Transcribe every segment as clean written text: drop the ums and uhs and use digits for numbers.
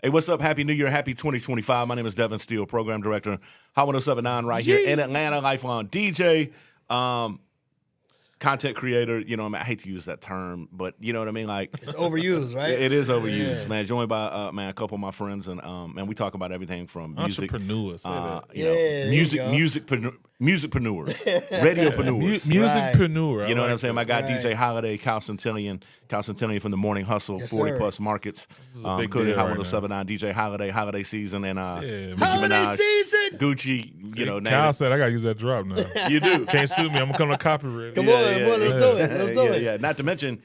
Hey, what's up? Happy New Year. Happy 2025. My name is Devin Steel, Program Director, Hot 107.9 right here in Atlanta, Lifeline DJ, content creator. You know, I hate to use that term, but you know what I mean? Like it's overused, right? It is overused, man. Joined by, a couple of my friends, and we talk about everything from music. Entrepreneurs. Musicpreneurs, radiopreneurs. Musicpreneur. You know what I'm saying? My guy DJ Holiday, Kyle Santillian from the Morning Hustle, Yes, 40 sir. plus markets, big including deal Hot right 107.9 DJ Holiday season, and Nicki Holiday Minaj, season. Gucci. You know, Kyle said I gotta use that drop now. you do. Can't sue me. I'm gonna come to copyright. Come on, let's do it. Let's do it. Yeah, not to mention,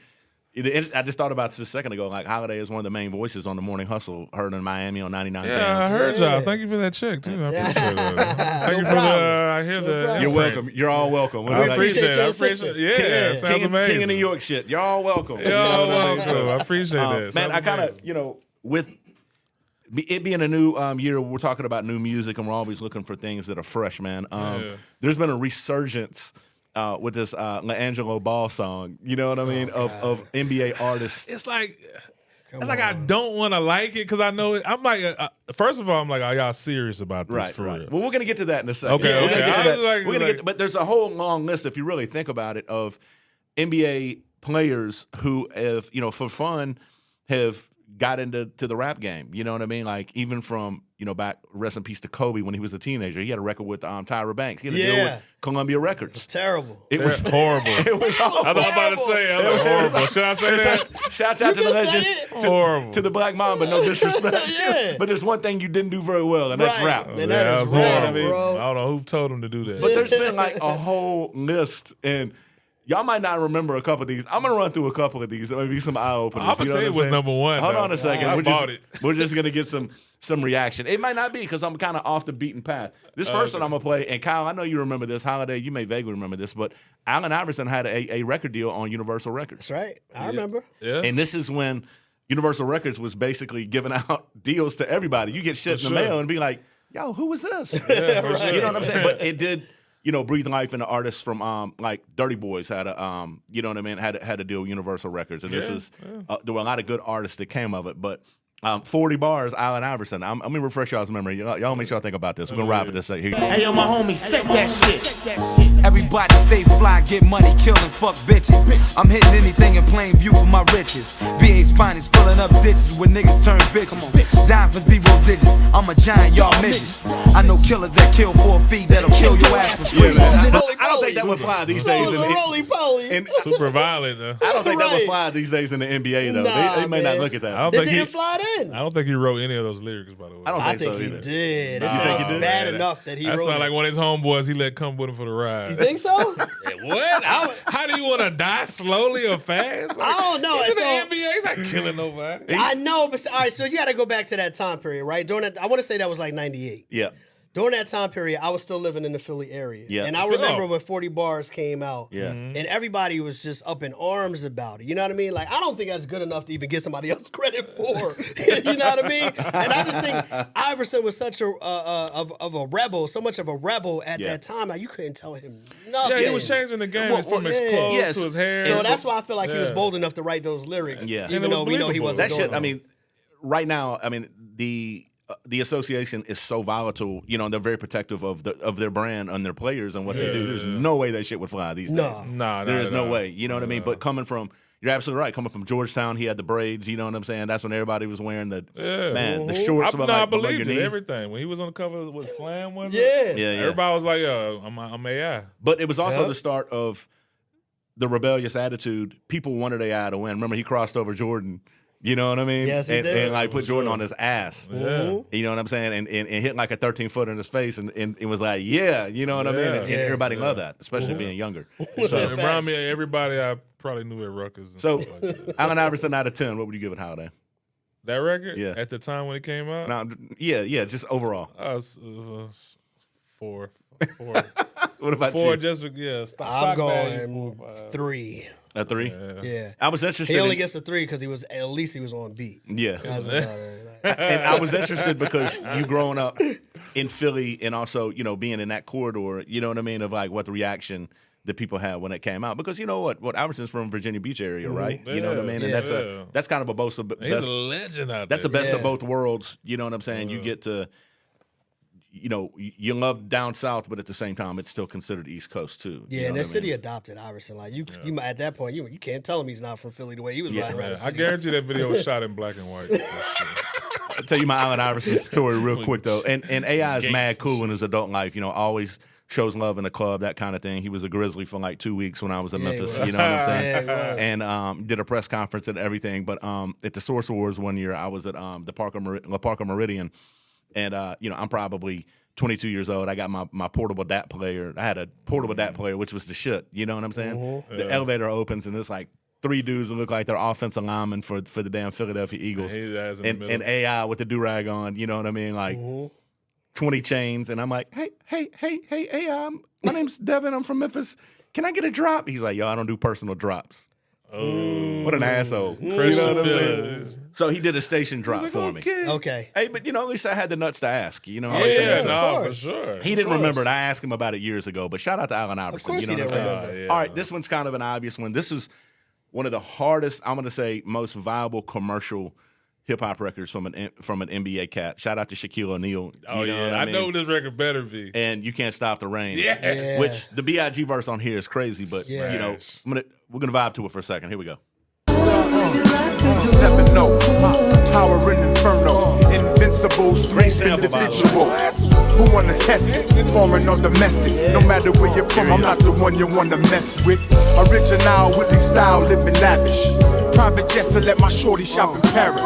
I just thought about this a second ago. Like Holiday is one of the main voices on the Morning Hustle, heard in Miami on 99. Yeah, I heard y'all. Thank you for that check too. I appreciate that. Thank you for I hear the. You're welcome. You're all welcome. I appreciate it. I appreciate it. Yeah, sounds amazing. King of New York shit. You're all welcome. You're all welcome. I appreciate that. Man, Sounds I kind of, amazing. with it being a new year, we're talking about new music, and we're always looking for things that are fresh, man. There's been a resurgence with this LaAngelo Ball song, you know what I mean, of NBA artists. It's like I don't want to like it because I know it. I'm like, first of all, I'm like, are y'all serious about this for real? Well, we're gonna get to that in a second. Okay. But there's a whole long list, if you really think about it, of NBA players who have, for fun, have got into the rap game. You know what I mean? Like even from back, rest in peace to Kobe when he was a teenager. He had a record with Tyra Banks. He had a deal with Columbia Records. It's terrible. It was horrible. It was awful. I was about to say, it was horrible. Should I say that? Shouts out to the legend, horrible. to the Black Mamba. No disrespect. Yeah. But there's one thing you didn't do very well, and that's rap. And that was rap, horrible. bro. I don't know who told him to do that. But there's been like a whole list, and y'all might not remember a couple of these. I'm gonna run through a couple of these. Maybe some eye openers. I would say it was number one. Hold on a second. I bought it. We're just gonna get some reaction. It might not be because I'm kind of off the beaten path. This first one I'm gonna play, and Kyle, I know you remember this. Holiday, you may vaguely remember this, but Allen Iverson had a record deal on Universal Records. That's right. I remember. Yeah. And this is when Universal Records was basically giving out deals to everybody. You get shit in the mail and be like, "Yo, who was this?" Yeah, You know what I'm saying? But it did. Breathe life into artists from like Dirty Boys had a you know what I mean, had a deal with Universal Records, and this is there were a lot of good artists that came of it. But 40 bars, Allen Iverson. I'm gonna refresh y'all's memory. Y'all make sure y'all think about this. We're gonna ride for this. Here. Hey yo, my homie, set that shit. Everybody stay fly, get money, kill and fuck bitches. I'm hitting anything in plain view for my riches. VA's finest filling up ditches when niggas turn bitches. Dying for 0 digits. I'm a giant, y'all midgets. I know killers that kill for a fee that'll kill your ass for free. I don't think that would fly these days. Super violent though. I don't think that would fly these days in the NBA though. They may not look at that. I don't It think didn't fly then. I don't think he wrote any of those lyrics, by the way. I don't I think think so he either. did. It Nah. sounds bad enough that he That wrote sound it. like one of his homeboys he let come with him for the ride. You think so? What? How do you want to die slowly or fast? I don't know. He's in So- the NBA. He's not killing nobody. I know, but all right. So you got to go back to that time period, right? During that, I want to say that was like '98. Yeah. During that time period, I was still living in the Philly area. Yeah. And I remember when 40 Bars came out. Yeah. And everybody was just up in arms about it. You know what I mean? Like, I don't think that's good enough to even get somebody else credit for. You know what I mean? And I just think Iverson was such of a rebel, so much of a rebel at that time. Like, you couldn't tell him nothing. Yeah, he was changing the game from his clothes to his hair. So that's why I feel like he was bold enough to write those lyrics. Yeah. Even though we know he wasn't That doing shit, it. I mean, right now, I mean, the association is so volatile. They're very protective of their brand and their players and what they do. There's no way that shit would fly these days. Nah, there is no way. You know what I mean? But coming from, you're absolutely right. Coming from Georgetown, he had the braids. You know what I'm saying? That's when everybody was wearing the the shorts. I believed it. Everything when he was on the cover with Slam, wasn't Yeah. Yeah. Everybody was like, "Yo, I'm AI." But it was also the start of the rebellious attitude. People wanted AI to win. Remember, he crossed over Jordan. You know what I mean? Yes, he did. And like put Jordan on his ass. Yeah. You know what I'm saying? And hit like a 13-footer in his face, and it was like, yeah, you know what I mean? And everybody loved that, especially being younger. So, It reminded me of everybody I probably knew at Rutgers. And so stuff like that. Allen Iverson out of 10, what would you give it, Holiday? That record, Yeah. at the time when it came out, Now, yeah, just overall. Four. What about Four, you? just I'm stock value, going 4, 5. 3. A 3? Yeah. I was interested. He only gets a 3 because at least he was on beat. Yeah. That's about it. And I was interested because you growing up in Philly and also, being in that corridor, you know what I mean, of like what the reaction that people had when it came out. Because you know what Albertson's from Virginia Beach area, right? Yeah, you know what I mean? And that's kind of a both. He's a legend out there. That's the best of both worlds. You know what I'm saying? You get to, you love down south, but at the same time, it's still considered East Coast too. Yeah, and the city adopted Iverson. Like you at that point, you can't tell him he's not from Philly the way he was riding around. I guarantee that video was shot in black and white. I'll tell you my Allen Iverson story real quick though. And AI is mad cool in his adult life. Always shows love in the club, that kind of thing. He was a Grizzly for like 2 weeks when I was in Memphis. You know what I'm saying? And did a press conference and everything. But at the Source Awards one year, I was at the La Parker Meridian, and I'm probably 22 years old. I got my portable DAT player. I had a portable DAT player, which was the shit. You know what I'm saying? The elevator opens and it's like 3 dudes that look like they're offensive linemen for the damn Philadelphia Eagles. And AI with the do-rag on, you know what I mean? Like 20 chains. And I'm like, hey, AI, my name's Devin. I'm from Memphis. Can I get a drop? He's like, yo, I don't do personal drops. Oh, what an asshole. You know what I'm saying? So he did a station drop for me. Okay. Hey, but at least I had the nuts to ask. You know what Yeah, I'm saying? no, for sure. He didn't remember it. I asked him about it years ago, but shout out to Allen Iverson. Of course you know he what I'm didn't saying? remember. All right, this one's kind of an obvious one. This is one of the hardest, I'm going to say, most viable commercial hip-hop records from an NBA cat. Shout out to Shaquille O'Neal. Oh, yeah. I know this record better be. And You Can't Stop the Rain. Yeah. Which the B.I.G. verse on here is crazy, but, we're going to vibe to it for a second. Here we go. 7-0, towering inferno, invincible, smooth individual. Who wanna test it? Foreign or domestic? No matter where you're from, I'm not the one you wanna mess with. Original with the style, living lavish. Private jets to let my shorty shop in Paris.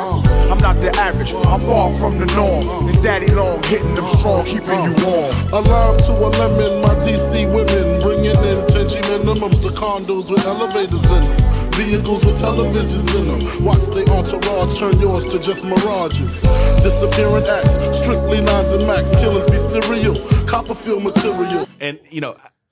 I'm not the average, I'm far from the norm. It's daddy long, hitting them strong, keeping you warm. A lime to a lemon, my DC women bringing in 10G minimums to condos with elevators in them. Vehicles with televisions in them. Watch the entourage turn yours to just mirages. Disappearing acts, strictly nines and max. Killings be serial, Copperfield material. And,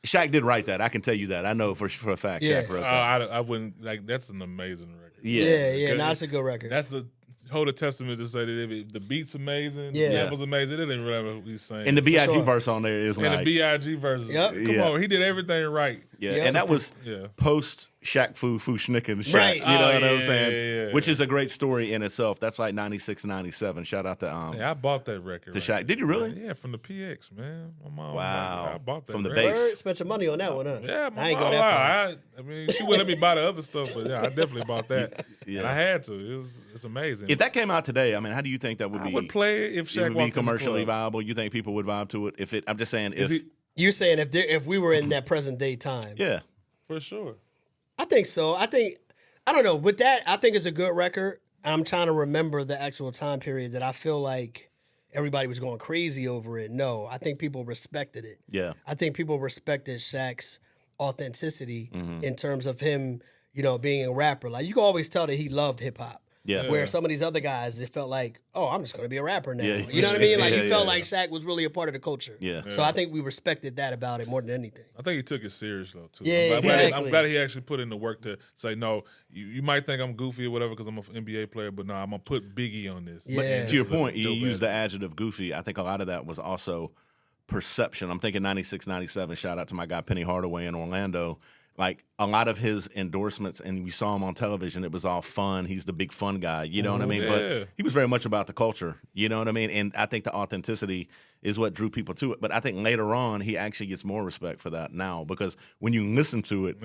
Shaq did write that. I can tell you that. I know for a fact Shaq wrote that. I wouldn't, that's an amazing record. Yeah. No, it's a good record. That's the hold a testament to say that if the beat's amazing, the sample's amazing, it didn't really what he's saying. And the B.I.G. verse on there is the B.I.G. verse. Come on, he did everything right. Yeah, and that was post Shaq Fu Schnicken shit. Right. You know what I'm saying? Which is a great story in itself. That's like 96, 97. Shout out to I bought that record. To Shaq. Did you really? Yeah, from the PX, man. My mom. Wow. I bought that from the record. bass. Spent your money on that one, huh? Yeah, I ain't go that far. I mean, she wouldn't let me buy the other stuff, but I definitely bought that. And I had to. It's amazing. If that came out today, I mean, how do you think that would be? I would play it if Shaq would be commercially viable. You think people would vibe to it? I'm just saying You're saying if we were in that present day time. Yeah. For sure. I think so. I don't know. With that, I think it's a good record. I'm trying to remember the actual time period that I feel like everybody was going crazy over it. No, I think people respected it. Yeah. I think people respected Shaq's authenticity in terms of him, being a rapper. Like, you can always tell that he loved hip hop. Yeah. Where some of these other guys, it felt like, oh, I'm just going to be a rapper now. Yeah. You know what I mean? Like, you felt like Shaq was really a part of the culture. Yeah. So I think we respected that about it more than anything. I think he took it serious, though, too. Yeah, I'm glad he actually put in the work to say, no, you might think I'm goofy or whatever because I'm an NBA player, but no, I'm going to put Biggie on this. Yeah. But to your point, you used the adjective goofy. I think a lot of that was also perception. I'm thinking 96, 97, shout out to my guy Penny Hardaway in Orlando. Like, a lot of his endorsements, and we saw him on television, it was all fun. He's the big fun guy, you know what I mean? Yeah. But he was very much about the culture, you know what I mean? And I think the authenticity is what drew people to it. But I think later on, he actually gets more respect for that now because when you listen to it,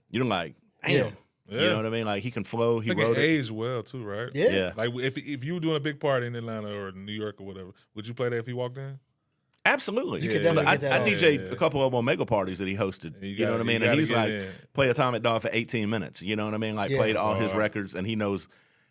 you're like, damn. Yeah. You know what I mean? Like, he can flow. He I think wrote it it. aged well, too, right? Yeah. Like, if you were doing a big party in Atlanta or New York or whatever, would you play that if he walked in? Absolutely. You could definitely get that I on. DJ'd a couple of Omega parties that he hosted. You know what I mean? And he's like, play Atomic Dog for 18 minutes. You know what I mean? Like, played all his records, and he knows,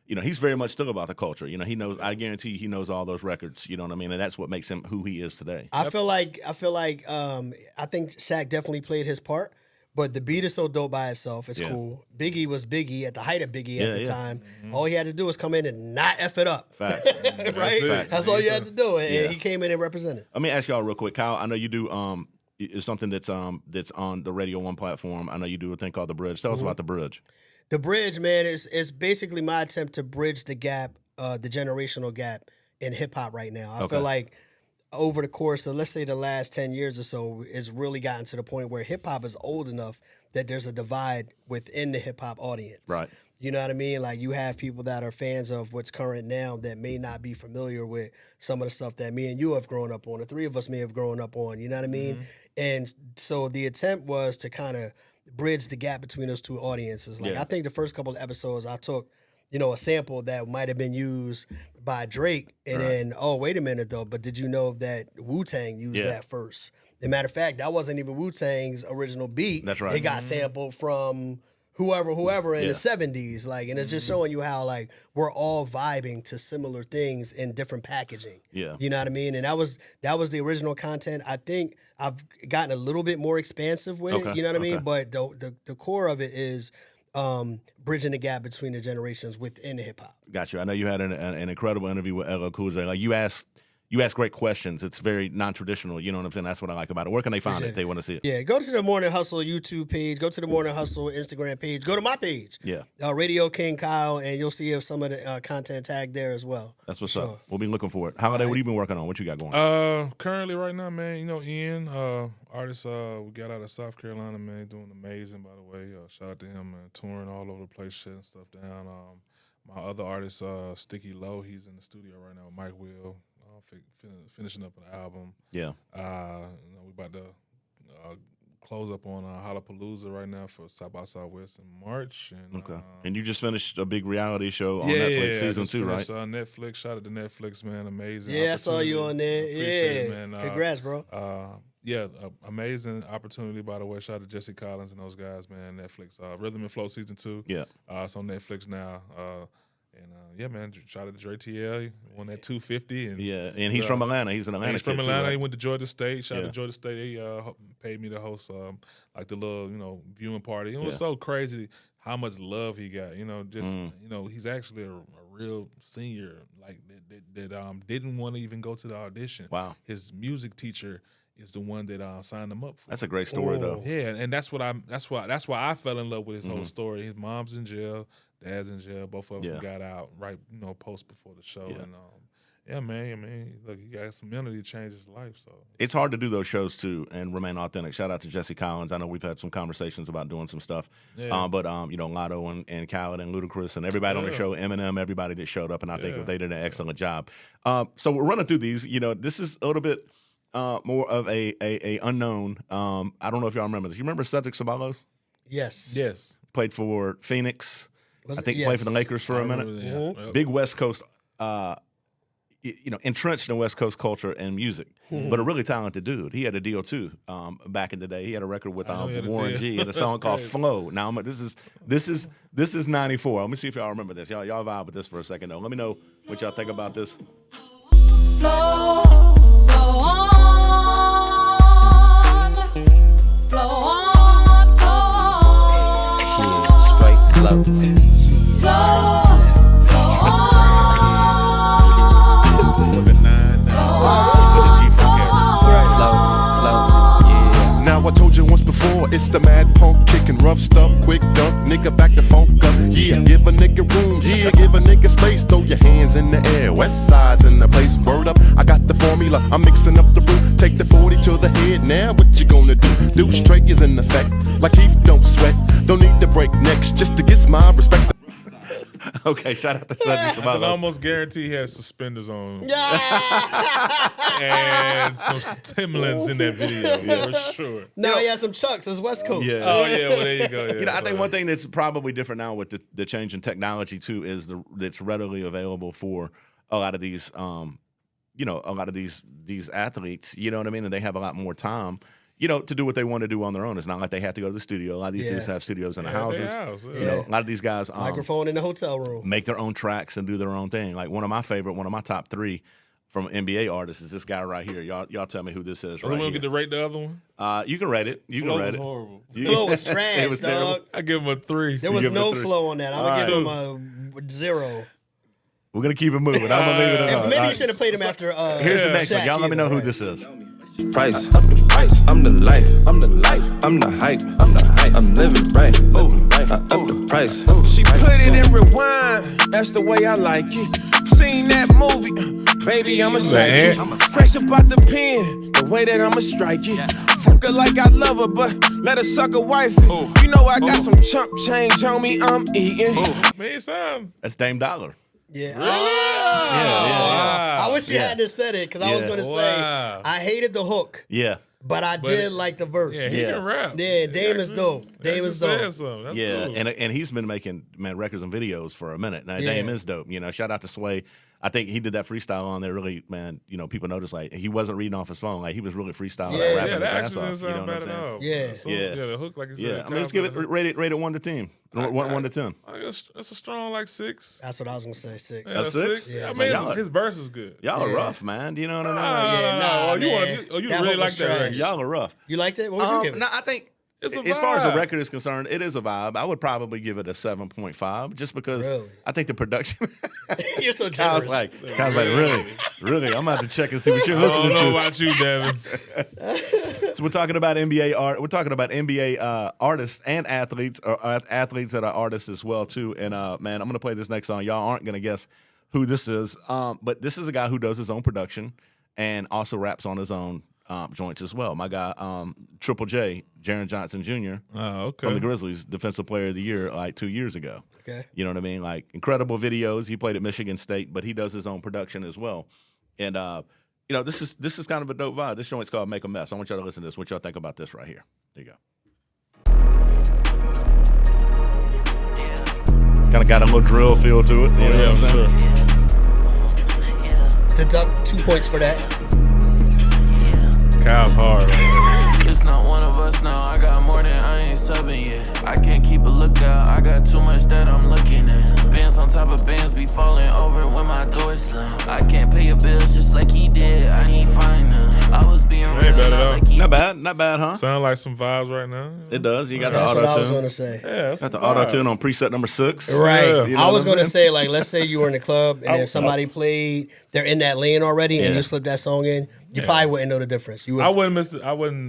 he's very much still about the culture. He knows, I guarantee he knows all those records. You know what I mean? And that's what makes him who he is today. I feel like I think Shaq definitely played his part, but the beat is so dope by itself. It's cool. Biggie was Biggie at the height of Biggie at the time. All he had to do was come in and not F it up. Facts. Right? Facts. That's all you had to do. And he came in and represented. Let me ask y'all real quick. Kyle, I know you do it's something that's on the Radio 1 platform. I know you do a thing called The Bridge. Tell us about The Bridge. The Bridge, man, is basically my attempt to bridge the gap, the generational gap in hip hop right now. I feel like over the course of, let's say, the last 10 years or so, it's really gotten to the point where hip hop is old enough that there's a divide within the hip hop audience. Right. You know what I mean? Like, you have people that are fans of what's current now that may not be familiar with some of the stuff that me and you have grown up on, the three of us may have grown up on, you know what I mean? And so the attempt was to kind of bridge the gap between those two audiences. Like, I think the first couple of episodes I took, you know, a sample that might have been used by Drake, and then, oh, wait a minute, though, but did you know that Wu-Tang used that first? As a matter of fact, that wasn't even Wu-Tang's original beat. That's right. It got sampled from whoever in the 70s. Like, and it's just showing you how, like, we're all vibing to similar things in different packaging. Yeah. You know what I mean? And that was the original content. I think I've gotten a little bit more expansive with it, you know what I mean? But the core of it is bridging the gap between the generations within hip hop. Got you. I know you had an incredible interview with LL Cool J. Like, you ask great questions. It's very non-traditional. You know what I'm saying? That's what I like about it. Where can they find it if they want to see it? Yeah, go to the Morning Hustle YouTube page. Go to the Morning Hustle Instagram page. Go to my page. Yeah. Radio King Kyle, and you'll see some of the content tagged there as well. That's what's up. We'll be looking for it. Holiday, what have you been working on? What you got going? Currently right now, man, you know, Ian, artist we got out of South Carolina, man, doing amazing, by the way. Shout out to him, man, touring all over the place, shutting stuff down. My other artist, Sticky Low, he's in the studio right now with Mike Will. Finishing up an album. Yeah. You know, we about to close up on Hollapalooza right now for South by Southwest in March. And, and you just finished a big reality show on Netflix, season 2, right? Netflix. Shout out to Netflix, man. Amazing. Yeah, I saw you on there. Appreciate it, man. Congrats, bro. Amazing opportunity, by the way. Shout out to Jesse Collins and those guys, man. Netflix. Rhythm and Flow season 2. Yeah. It's on Netflix now. And man, shout out to Dre TL. He won that 250. And and he's from Atlanta. He's an Atlanta. He's from kid Atlanta. Too, right? He went to Georgia State. Shout out to Georgia State. They paid me to host like the little, you know, viewing party. It was so crazy how much love he got. You know, just you know, he's actually a real senior. Like that didn't want to even go to the audition. Wow. His music teacher is the one that signed him up for. That's a great story, though. Yeah, and that's why I fell in love with his whole story. His mom's in jail. Dad's in jail. Both of them got out right, you know, post before the show. And man, look, he got some mentally to change his life. So it's hard to do those shows too and remain authentic. Shout out to Jesse Collins. I know we've had some conversations about doing some stuff. But you know, Lotto and Khaled and Ludacris and everybody on the show, Eminem, everybody that showed up, and I think they did an excellent job. So we're running through these. You know, this is a little bit more of a unknown. I don't know if y'all remember this. You remember Cedric Ceballos? Yes. Played for Phoenix. I think played for the Lakers for a minute. Big West Coast, you know, entrenched in West Coast culture and music, but a really talented dude. He had a deal too back in the day. He had a record with Warren G and a song called "Flow." Now this is '94. Let me see if y'all remember this. Y'all vibe with this for a second though. Let me know what y'all think about this. Flow on, flow on, flow on. Straight flow. Now I told you once before, it's the mad punk kicking rough stuff, quick dunk, nigga back to funk up. Yeah, give a nigga room, give a nigga space, throw your hands in the air. West side's in the place, word up. I got the formula, I'm mixing up the brew. Take the 40 to the head, now what you gonna do? Do straight is in effect, like Heath don't sweat. Don't need to break necks just to get my respect. Okay, shout out to Cedric Ceballos. I can almost guarantee he has suspenders on. And some Timberlands in that video, for sure. No, he has some Chucks. It's West Coast. Yeah. Oh, yeah, well, there you go. Yeah, you know, I think one thing that's probably different now with the change in technology, too, is that's readily available for a lot of these, you know, a lot of these athletes, you know what I mean? And they have a lot more time, you know, to do what they want to do on their own. It's not like they have to go to the studio. A lot of these dudes have studios in the houses. You know, a lot of these guys microphone in the hotel room, make their own tracks and do their own thing. Like one of my top 3 from NBA artists is this guy right here. Y'all tell me who this is. Right, we don't get to rate the other one. You can rate it. You can rate it. Horrible. Flow was trash. It was dog. Terrible. I give him a 3. There was no flow on that. I'm gonna give him a 0. We're gonna keep it moving. I'm gonna leave it alone. Maybe you should have played him after. Here's the next Shaq one. Y'all let me know who right? this is. Price, I'm the life, I'm the hype, I'm living right, I up the price. She put it in rewind, that's the way I like it. Seen that movie, Baby, I'ma Is strike that it. Fresh about the pen, the way that I'ma strike it. Fuck her like I love her, but let her suck a wife. You know I got some chump change on me, I'm eating. Man, son. That's Dame Dollar. Yeah. Wow. I wish you hadn't said it because I was Yeah. going to say Wow. I hated the hook, Yeah. but I did like the verse. Yeah, he can rap. Yeah, Dame is dope. Dame is dope. Said something. That's Yeah, cool. and he's been making records and videos for a minute. Now Yeah. Dame is dope. You know, shout out to Sway. I think he did that freestyle on there. Really, man. You know, people noticed like he wasn't reading off his phone. Like he was really freestyling, Yeah. rapping Yeah, his that ass actually off. didn't You know sound what I'm bad at saying? all. Yeah. So, Yeah. the hook, like you said. Yeah, I mean, let's give it rated 1 to 10. 1 to 10. I guess that's a strong like 6. That's what I was going to say, 6. Yeah, A 6? Yeah. I mean, Y'all- his verse is good. Y'all are rough, man. You know what I mean? nah, Oh, you man. you That really hook like was that trash. record? Y'all are rough. You liked it? What would you give it? No, I think It's a as far as the vibe. record is concerned, it is a vibe. I would probably give it a 7.5 just because Really? I think the production. You're so generous. Kyle's like, really? I'm about to check and see what you're I don't listening know to. about you, Devin. So we're talking about NBA art. We're talking about NBA artists and athletes, or athletes that are artists as well too. And man, I'm gonna play this next song. Y'all aren't gonna guess who this is, but this is a guy who does his own production and also raps on his own joints as well. My guy, Triple J, Jaren Johnson Jr. Oh, okay. from the Grizzlies, Defensive Player of the Year like 2 years ago. Okay. You know what I mean? Like incredible videos. He played at Michigan State, but he does his own production as well. And you know, this is kind of a dope vibe. This joint's called Make a Mess. I want y'all to listen to this. What y'all think about this right here? There you go. Kind of got a little drill feel to it. You know what I'm saying? Sure. Deduct 2 points for that. Kyle's hard right now. It's not one of us now. I got more than I ain't subbing yet. I can't keep a lookout. I got too much that I'm looking at. Bands on top of bands be falling over when my door slam. I can't pay your bills just like he did. I need finance. I was being Ain't real, bad at not all. like he Not bad, huh? Sound like some vibes right now. It does. You got That's the what I was auto going to tune. say. Yeah, that's Got the some auto vibe. tune on preset number 6. Right. Yeah. You know I what was I'm going to saying? say, like, let's say you were in the club and then somebody played, they're in that lane already, and Yeah. you slip that song in, you probably wouldn't know the difference. You would, I wouldn't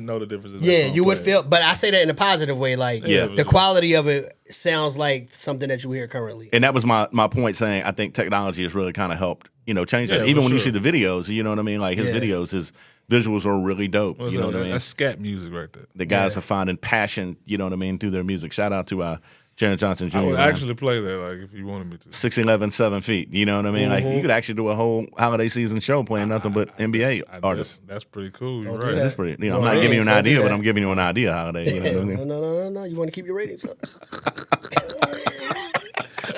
know the difference. in that yeah, song you would played. feel, but I say that in a positive way. Like, Yeah. the quality of it sounds like something that you hear currently. And that was my point saying I think technology has really kind of helped, you know, change that. Yeah, Even for when you sure. see the videos, you know what I mean? Like his Yeah. videos, his visuals are really dope. What's You know that? what I mean? That's scat music right there. The guys are finding passion, you know what I mean, through their music. Shout out to Jaren Johnson Jr. I would man. actually play that, like, if you wanted me to. 6'11", 7 feet. You know what I mean? Like you could actually do a whole holiday season show playing nothing but NBA artists. That's pretty cool. You're do right. that. That's pretty. You know, I'm Well, not giving you an ratings, don't do idea, but that. I'm giving you an idea holiday. You know what I mean? No. You want to keep your ratings up.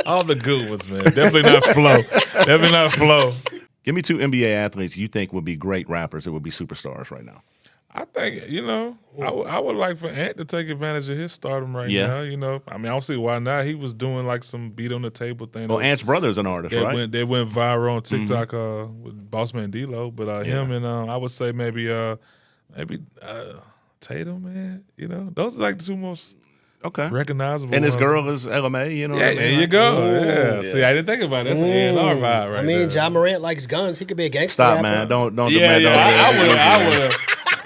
All the good ones, man. Definitely not Flow. Definitely not Flow. Give me 2 NBA athletes you think would be great rappers that would be superstars right now. I think, I would like for Ant to take advantage of his stardom right Yeah. now. I mean, I don't see why not. He was doing like some beat on the table thing. Well, that was- Ant's brother's an artist, that right? went viral on TikTok with Bossman D-Lo. But him and I would say maybe Tatum, man. Those are like the two most Okay. recognizable. And his ones. girl is LMA, you know what Yeah, I mean? there you Like, go. Yeah. See, I didn't think about it. That's an A&R vibe right I mean, there. Ja Morant likes guns. He could be a gangster. Stop, rapper. man. Don't Yeah, demand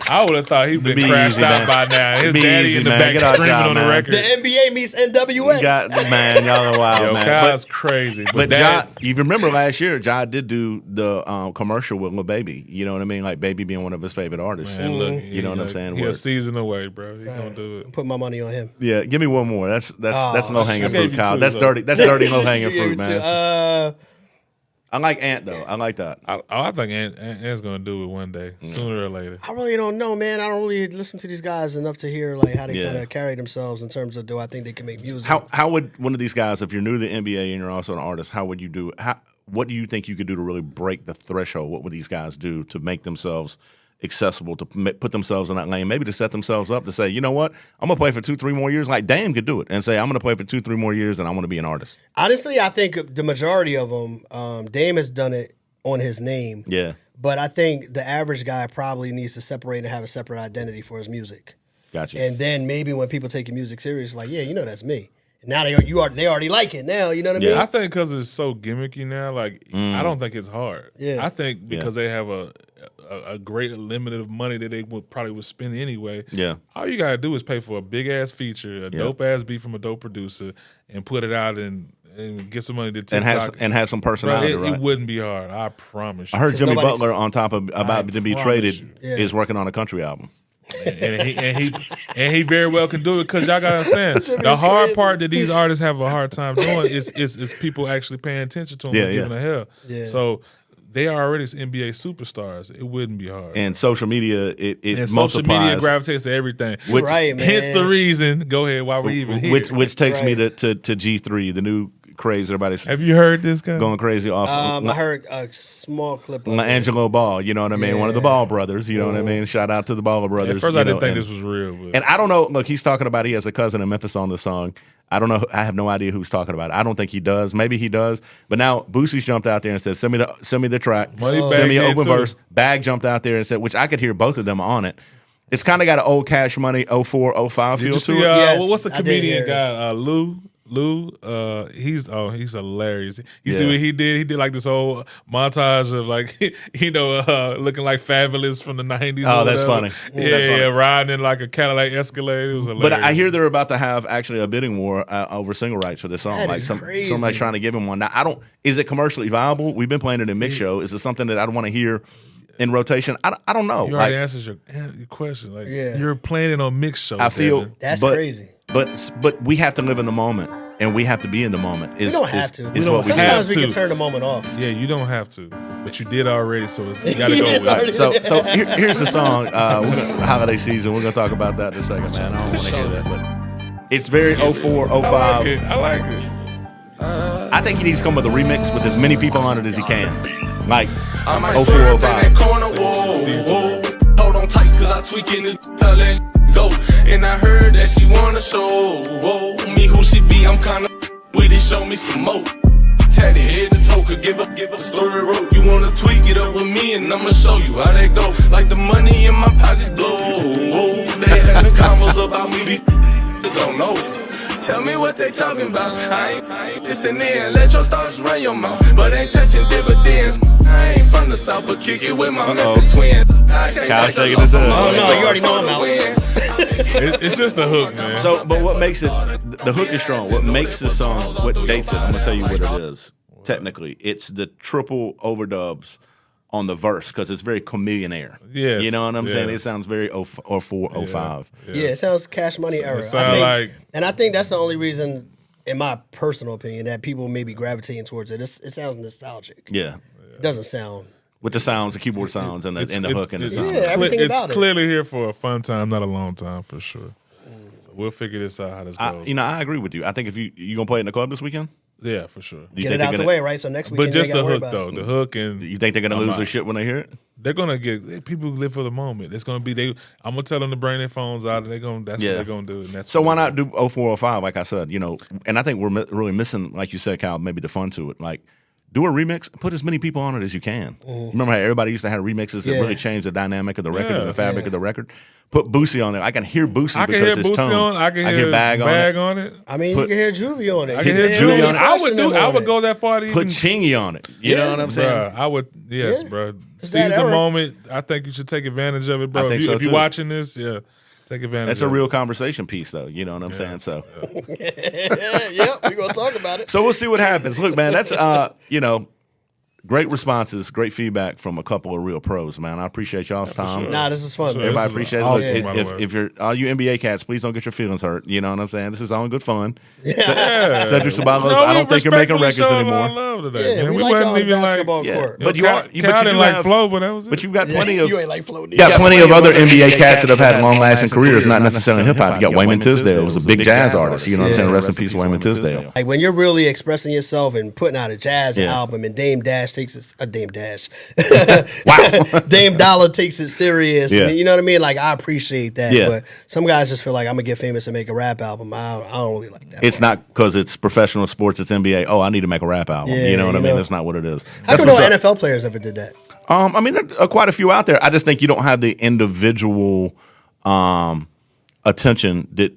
I would have thought he'd been Be crashed easy, out man. by now. His Be daddy easy, in the man. back Get out, screaming Ja, on the man. record. The NBA meets NWA. You got man, y'all are wild, Yo, man. Kyle's crazy. But Ja, that, you remember last year, Ja did do the commercial with Lil Baby. You know what I mean? Like Baby being one of his favorite artists. man, look, You know what I'm saying? He a Word. season away, bro. He gonna do it. Put my money on him. Yeah, give me one more. That's low hanging I gave fruit, you Kyle. two, That's though. dirty. That's dirty low hanging fruit, You man. too. I like Ant though. I like that. I think Ant's gonna do it one day, sooner or later. I really don't know, man. I don't really listen to these guys enough to hear like how they Yeah. kind of carry themselves in terms of do I think they can make music. How would one of these guys, if you're new to the NBA and you're also an artist, how would you do? What do you think you could do to really break the threshold? What would these guys do to make themselves accessible, to put themselves in that lane, maybe to set themselves up to say, you know what, I'm gonna play for 2-3 more years. Like Dame could do it and say, I'm gonna play for 2-3 more years and I want to be an artist. Honestly, I think the majority of them, Dame has done it on his name. Yeah, But I think the average guy probably needs to separate and have a separate identity for his music. gotcha. And then maybe when people take your music serious, like, yeah, that's me. Now they already like it now, you know what I mean? Yeah, I think because it's so gimmicky now, like I don't think it's hard. Yeah. I think because they have a great limit of money that they would spend anyway. Yeah. All you gotta do is pay for a big ass feature, a dope ass beat from a dope producer, and put it out and and get some money to TikTok and have some personality. Bro, it right? wouldn't be hard. I promise you. I heard Jimmy nobody's- Butler on top of about to be promise traded you. is working on a country album. and he very well can do it because y'all gotta understand the hard part that these artists have a hard time doing is people actually paying attention to them and giving a hell. Yeah. So they are already NBA superstars. It wouldn't be hard. And social media, it And social multiplies, media gravitates to everything. Which- Right, man. Hence the reason. Go ahead while we're even here. which takes me Right. to G3, the new craze. Everybody's Have you heard this guy? going crazy off. I heard a small clip of it. Angelo Ball, you know what I mean? One of the Yeah. Ball brothers, you know what I mean? Shout out to the Ball brothers. At first, you I know, didn't think and- this was real. But And I don't know. Look, he's talking about he has a cousin in Memphis on the song. I don't know. I have no idea who's talking about it. I don't think he does. Maybe he does. But now Boosie's jumped out there and said, "Send me the track. Moneybagg Send me an did open too. verse." Bag jumped out there and said, which I could hear both of them on it. It's kind of got an old Cash Money 04, 05 did feel you to see? it. Yes, What's the I did comedian hear guy? Lou. He's hilarious. You see Yeah. what he did? He did like this whole montage of like looking like Fabulous from the 90s. Oh, or that's whatever. funny. Yeah, That's funny. yeah, riding in like a Cadillac Escalade. It was hilarious. But I hear they're about to have actually a bidding war over single rights for this song. That like is crazy. somebody's trying to give him one. Now I don't. Is it commercially viable? We've been playing it in mix show. Is it something that I'd want to hear in rotation? I don't know. you Like, already answered your question. Like Yeah. you're playing it on mix show. I feel Devin. That's but- crazy. But we have to live in the moment, and we have to be in the moment. We don't have to. Is what we have Sometimes we to. can turn the moment off. Yeah, you don't have to, but you did already, so you got to go with it. So here's the song. Holiday season. We're gonna talk about that in a second, man. I don't want to hear that, but it's very 04, 05. I like it. I think he needs to come with a remix with as many people on it as he can, like I might 04, swerve in 05. that corner, whoa. Hold on tight, cause I tweaking this, I let it go. And I heard that she wanna show, me who she be, I'm kinda with it, show me some more. Tatted head to toe, could give a story rope. You wanna tweak it up with me, and I'ma show you how that go. Like the money in my pockets blow, they having combos about me, these don't know. Tell me what they talking about. I ain't listening, let your thoughts run your mouth. But ain't touching dividends. I ain't from the south, but kick it with my Memphis twins. I can't Kyle take shaking a his loss head. on Oh, no, my you already know I'm for the out. win. It's just a hook, man. So, but what makes it, the hook is strong. What makes this song, what dates it, I'm going to tell you what it is. Technically, it's the triple overdubs on the verse because it's very chameleon-air. Yes, You know what I'm saying? yeah. It sounds very 04, 05. Yeah, it sounds Cash Money era. sound like- and I think that's the only reason, in my personal opinion, that people may be gravitating towards it. It sounds nostalgic. Yeah. It doesn't sound. With the sounds, the keyboard sounds, and the hook and the it's, sound. Yeah, everything it's about it. clearly here for a fun time, not a long time for sure. So we'll figure this out how this goes. I agree with you. I think if you going to play it in the club this weekend? Yeah, for sure. Do you Get think it they're out the gonna- way, right? So next week, But just the hook about though, it. the hook, and You think they're going to lose out. their shit when they hear it? they're gonna get people who live for the moment. It's gonna be I'm gonna tell them to bring their phones out, and that's what they're gonna do. And that's So what why they're not do 04, 05, like I said, and I think we're really missing, like you said, Kyle, maybe the fun to it. Like, do a remix, put as many people on it as you can. Remember how everybody used to have remixes that Yeah. really changed the dynamic of the record Yeah. and the fabric of the record? Put Boosie on there. I can hear Boosie I can because hear his Boosie tone. on. I can hear Bag on it. I mean, Put- you can hear Juvie on it. I You can hear Juvie Julie on on it. it. I would go that far to Put even. Chingy on it. You know what I'm saying? Bruh, I would, yes, Yeah. bro. It's Seize that the era. moment. I think you should take advantage of it, bro. I think if so, if you're too. watching this, yeah, take advantage. That's a of real it. conversation piece, though. You know what I'm saying? So, Yep, we're going to talk about it. so we'll see what happens. Look, man, that's great responses, great feedback from a couple of real pros, man. I appreciate y'all's time. sure. Nah, this is fun. Sure. man. Everybody This is appreciate awesome, it. by Look, the way. if you're all you NBA cats, please don't get your feelings hurt. You know what I'm saying? This is all in good fun. Yeah. Cedric Sabalos, No, I we don't think you're making respectfully records showed anymore. our love today, Yeah, man. we We like wasn't y'all on even like. basketball Yeah, court. but Yo, you are. Cal But you didn't do like have, flow, but that was it. But you've got plenty of. You ain't like Flo D. You got plenty of other NBA cats that have had long-lasting careers, not necessarily hip hop. You got Wayman Tisdale, who's a big jazz artist. You know what I'm saying? Rest in peace, Wayman Tisdale. Like when you're really expressing yourself and putting out a jazz Yeah. album, and Dame Dash takes it. Dame Dash. Wow. Dame Dollar takes it serious. Yeah. And you know what I mean? Like I appreciate that. Yeah. But some guys just feel like I'm gonna get famous and make a rap album. I don't really like that. It's not because it's professional sports, it's NBA. Oh, I need to make a rap album. Yeah, You know what I you mean? know. That's not what it is. How That's come no what's up. NFL players ever did that? I mean, there are quite a few out there. I just think you don't have the individual attention that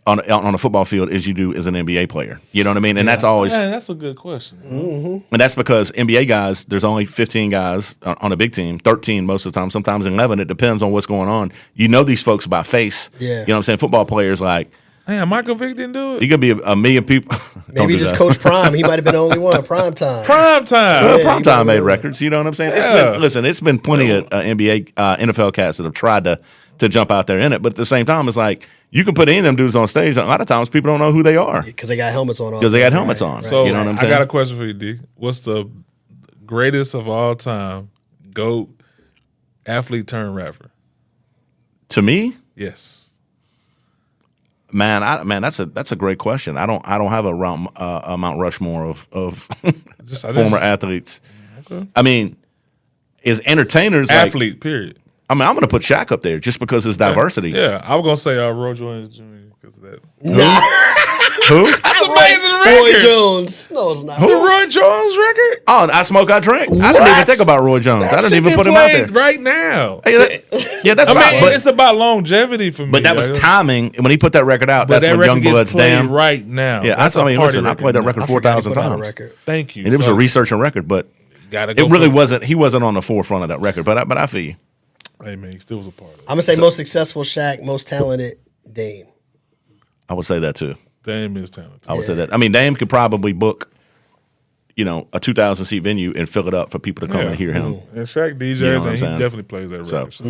on a football field as you do as an NBA player. You know what I mean? And that's always, Man, that's a good question. and that's because NBA guys, there's only 15 guys on a big team, 13 most of the time, sometimes 11. It depends on what's going on. You know these folks by face. Yeah. You know what I'm saying? Football players, like, Damn, Michael Vick didn't do it. You could be a million people. Don't Maybe do just that. Coach Prime. He might have been the only one. Prime time. Prime time. Well, Yeah, Prime you Time might made be records. You know what I'm saying? Yeah. It's been plenty of NBA, NFL cats that have tried to jump out there in it. But at the same time, it's like you can put any of them dudes on stage. A lot of times people don't know who they are Because they got helmets on. because they got helmets on. So you know what I'm I saying? got a question for you, D. What's the greatest of all time GOAT athlete turned rapper? To me, Yes. man, that's a great question. I don't have a Mount Rushmore of former athletes. Okay. I mean, is entertainers Athlete, period. I mean, I'm going to put Shaq up there just because his diversity. Yeah, I was gonna say Roy Jones Jr. because of that. Who? That's amazing Roy record. Jones. No, it's not. The Roy Jones record. Oh, I Smoke, I Drink. I didn't even think about Roy Jones. I didn't even put him out there. right now. Hey, yeah, that's I fine. mean, it's about longevity for me. But that was Like, timing. When he put that record out, But that's that when record Youngbloods gets played Damn. right now. Yeah, That's I mean, a party listen, I played that record I forgot he 4,000 put out a times. record. Thank you. And it was So, a researching record, but gotta go it really for he wasn't on the forefront of that record. But I feel you. Hey man, he still was a part of it. I'm gonna say most successful Shaq, most talented Dame. I would say that too. Dame is talented. I would say that. I mean, Dame could probably book, a 2,000 seat venue and fill it up for people to come and hear him. And Shaq DJs, You know what I'm and he saying? definitely plays that So, record. So,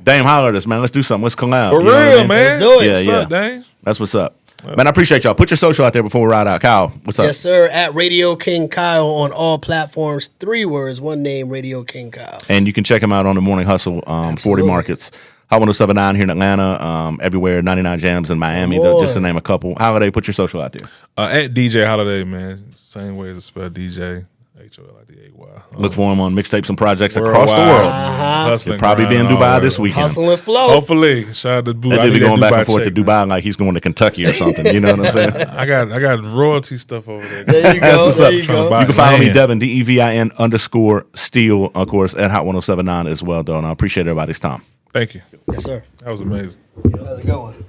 Dame, holler at us, man. Let's do something. Let's collab. For You know what I real, mean? man. Let's do it. Yeah, What's yeah. up, Dame? That's what's up. Man, I appreciate y'all. Put your social out there before we ride out. Kyle, what's up? Yes, sir. At Radio King Kyle on all platforms. 3 words, one name. Radio King Kyle. And you can check him out on the Morning Hustle, 40 Markets. Hot 107.9 here in Atlanta, everywhere, 99 Jams in Miami, just to name a couple. Holiday, put your social out there. At DJ Holiday, man. Same way as it's spelled DJ. HOLIDAY. Look for him on mixtapes and projects across the Worldwide. world. Hustling, He'll probably be in grinding, Dubai all this that. weekend. Hustle and flow. Hopefully. Shout out to Boo. That I dude need be that going back Dubai and forth to check, man. Dubai like he's going to Kentucky or something. You know what I'm saying? I got royalty stuff over there. There you That's go. what's There up. you go. You can follow me, Land. Devin, DEVIN_Steel, of course, at Hot 107.9 as well, though. And I appreciate everybody's time. Thank you. Yes, sir. That was amazing. How's it going?